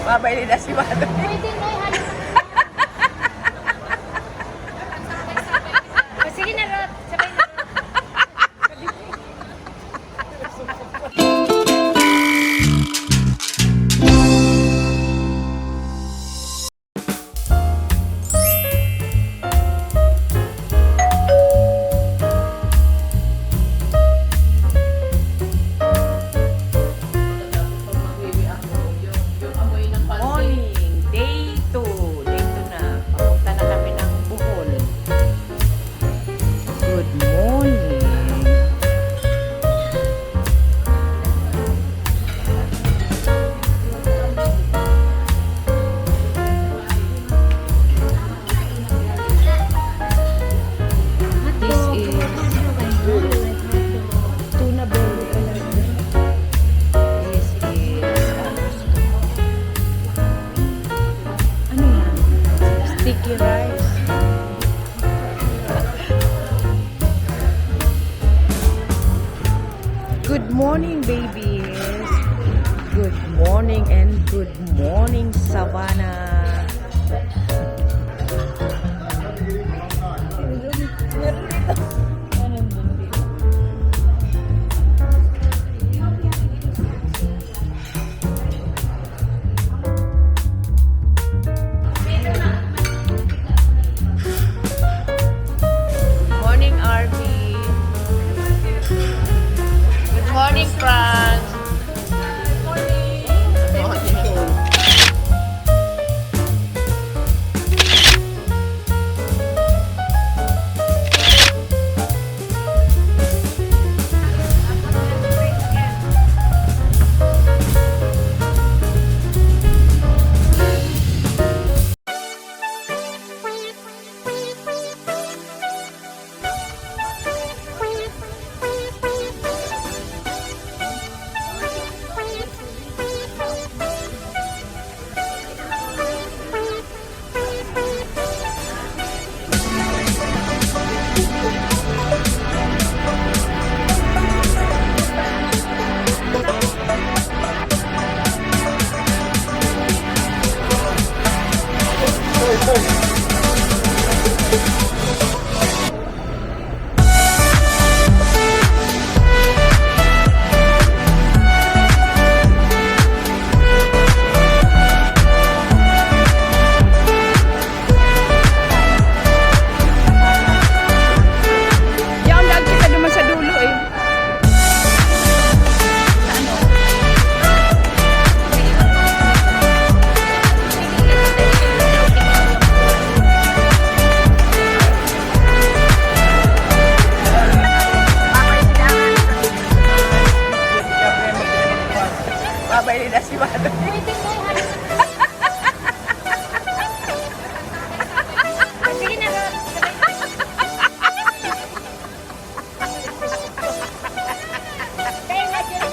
Babay nila si Mado. Pwede na ihalo. Sige na, Rod. Sabay na, Rod. Good morning, babies. Good morning and good morning, Savannah. Morning, Arby. Good morning, France. Good morning. Babay nila si Mado. Pwede na ihalo. Sige na, Rod. Sabay na. Tayo na, Jun.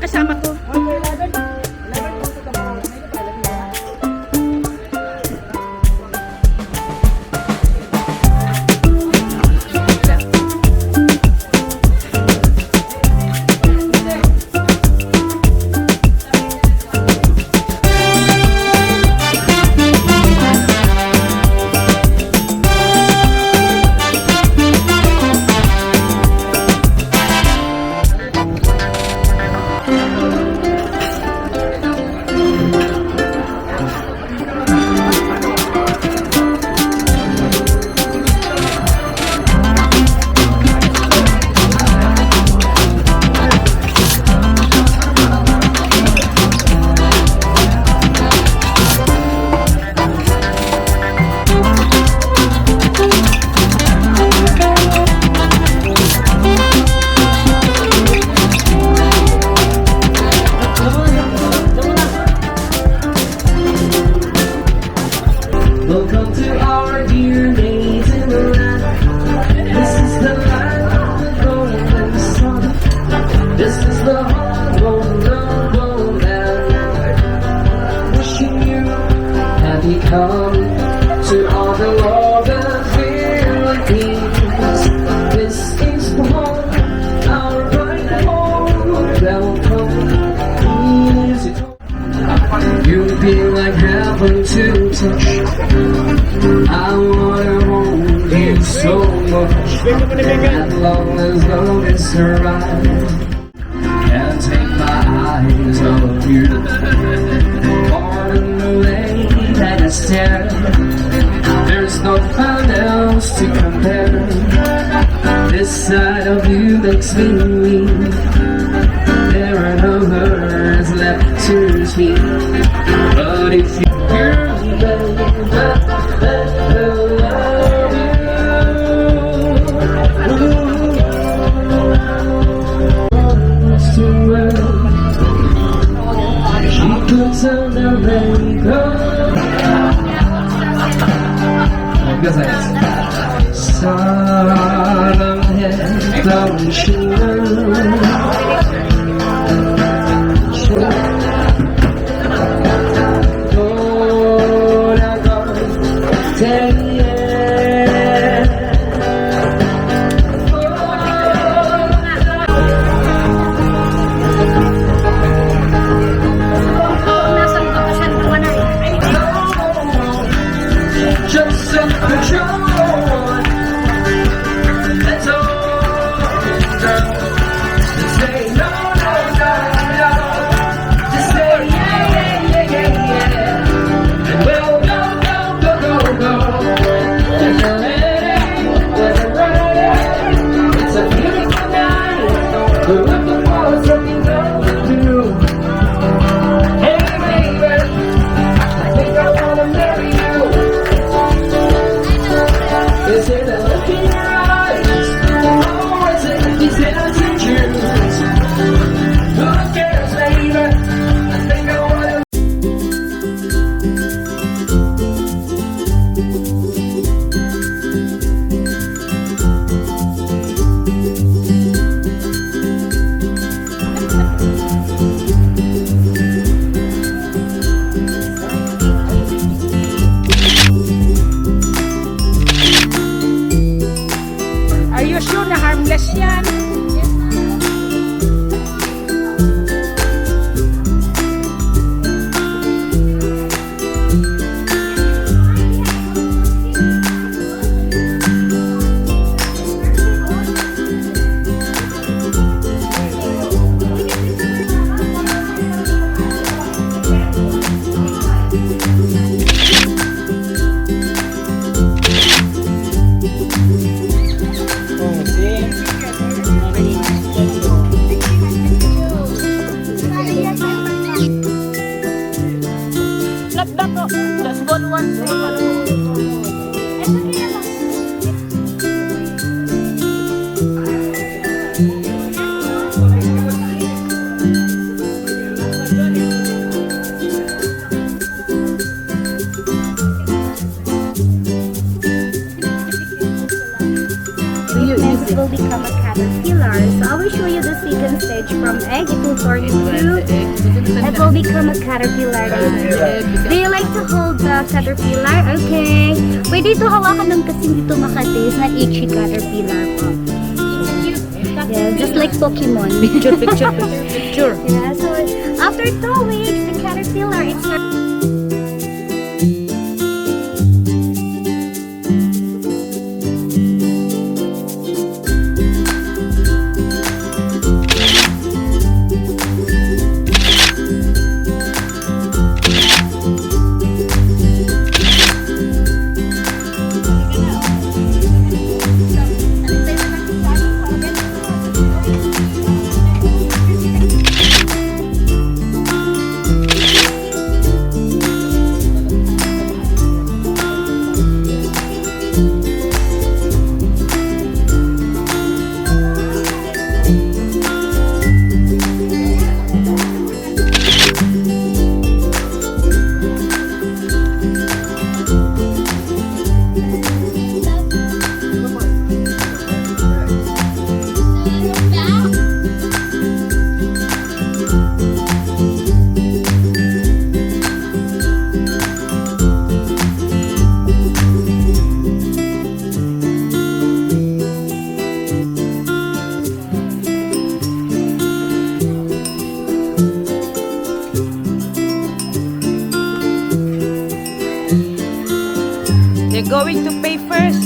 mga kasama ko. Welcome to our dear native land. This is the land of the golden sun. This is the home of the land. Wishing you happy come to all the northern Philippines. This is the home, our bright home. Welcome, easy to you'll be like heaven to touch. I wanna hold you so much. As long as love is around, can't take my eyes off you. Born in the way that I stare, there's nothing else to compare. This side of you makes me weak. There are no words left to speak. But if you hear me, baby, I love you. To well, she puts on the makeup. 사랑해 당신을 돌아갈 때에 just a control. That's all. Just say no, no, no, no. Just say yeah, yeah, yeah, yeah, yeah. And we'll go, go, go, go, go. Let the rain, let it rain. It's a beautiful night. We're looking for something to do. Hey, baby, I think I wanna marry you. Is it a look in your eyes, or is it these empty dreams? Who cares, baby? I think I wanna. Are you sure na harmless yan? Just one. Will become a caterpillar. So I will show you the second stage from egg. It will sort through, it will become a caterpillar. Do you like to hold the caterpillar? Okay. Pwede ito hawakan ng kasi dito makati. It's not itchy caterpillar po. Yeah, just like Pokemon. Picture. Yeah, so after 2 weeks, the caterpillar is They're going to pay first.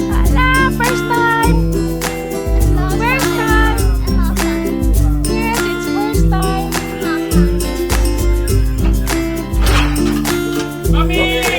Ala, first time! First time! Yes, it's first time. Yay!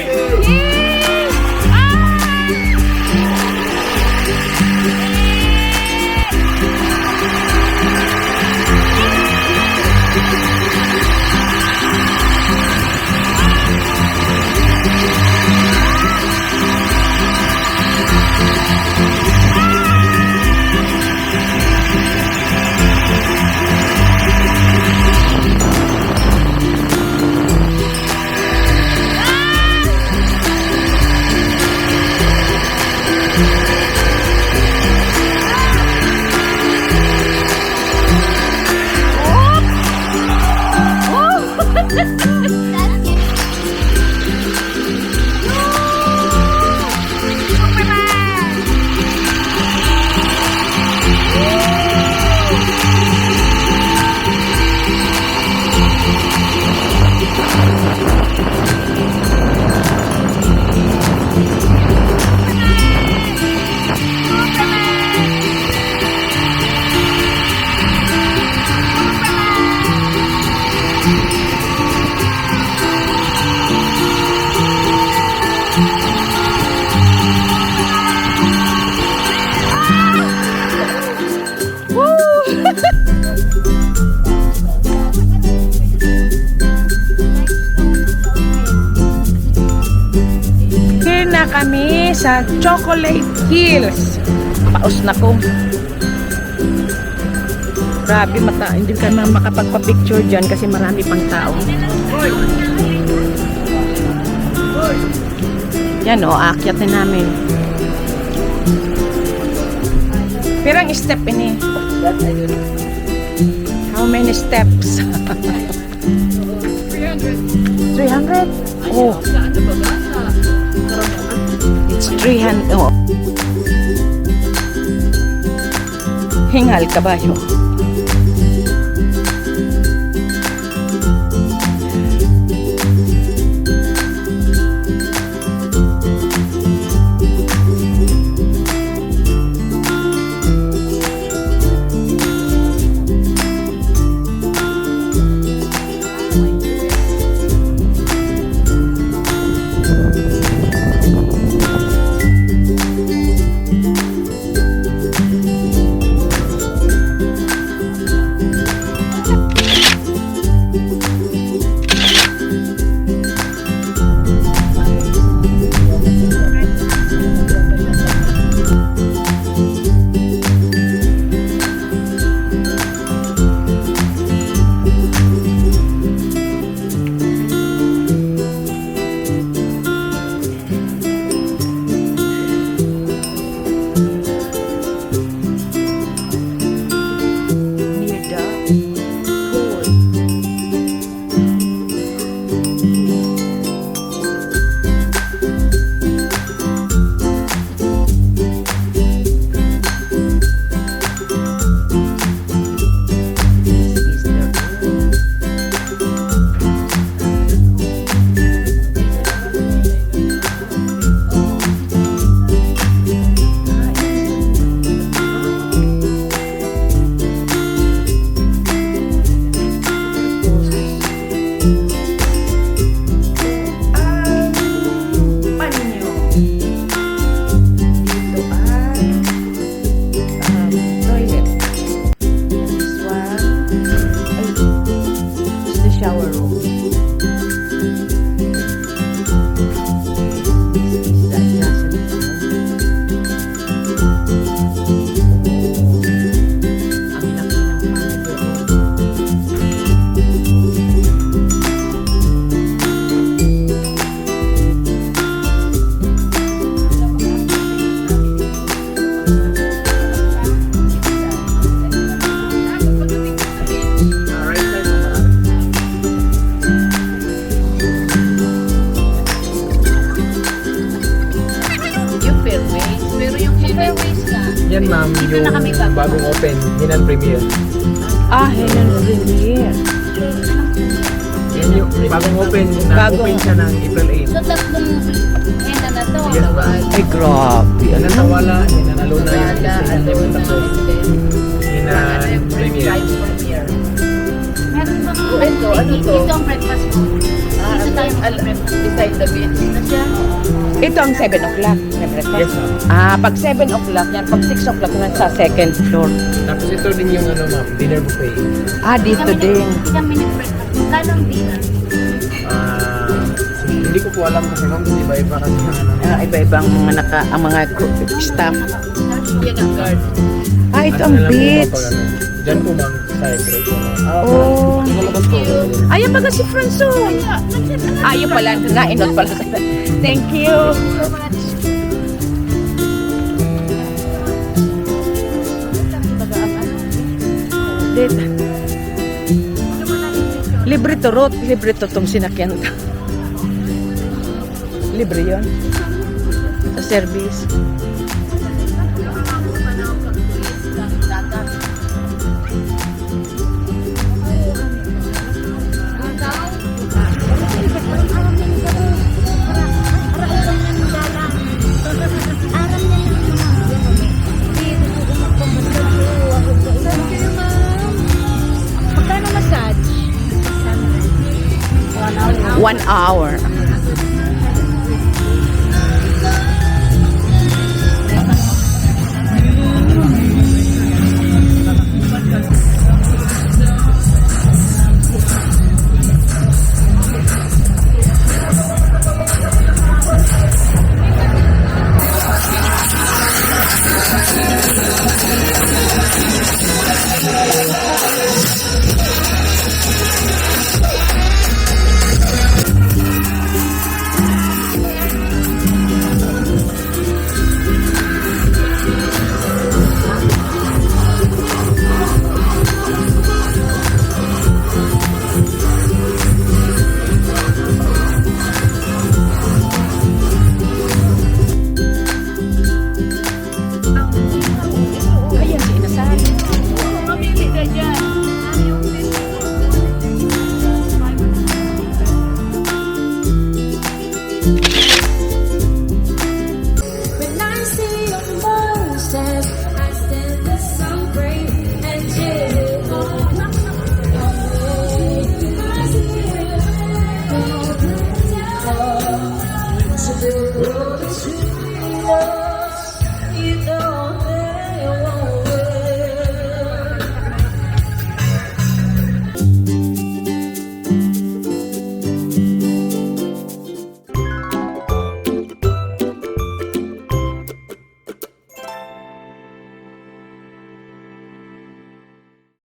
Here na kami sa Chocolate Hills. Paus na ko. Grabe, hindi ka na makapagpa-picture dyan kasi marami pang tao. Yan o, aakyat na namin. Pirang step ini? How many steps? 300? Oh. It's 300. Oh. Hingal kabayo. Fairways ka. Yan ma'am, Dito yung na kami bago. bagong open, Milan Premier. Helen Premier. Yan yung bagong open, na-open siya ng April 8. So, tatlong henna na to. Yes ma'am. Ay, grabe. Yan ang nawala, hinanaluna yung isa yung lemon tapos. Milan Premier. Meron bang Ito, ano to? Ito ang breakfast mo. Dito tayo mag-breakfast. Beside the beach na siya. Ito ang 7 o'clock. May breakfast. Yes ma'am. Pag 7 o'clock yan, pag 6 o'clock yan sa second floor. Tapos ito din yung ano ma'am, dinner buffet. Dito din. Hindi kami nag-breakfast. Magkano ang dinner? Hindi ko po alam kasi ma'am, hindi ba iba kasi yung ano. Iba-ibang mga ang mga staff. Yan ang guard. Ito ang Alam mo ba beach. pag ano, Diyan po ma'am, sa April. Oh. Lumabas po. Ayan baga si Franso. Ayun pala. Nainot pala. Thank you. Dito. Libre to, Ruth. Libre to itong sinakyan. Libre yun. Sa service. Magkano massage? 1 hour.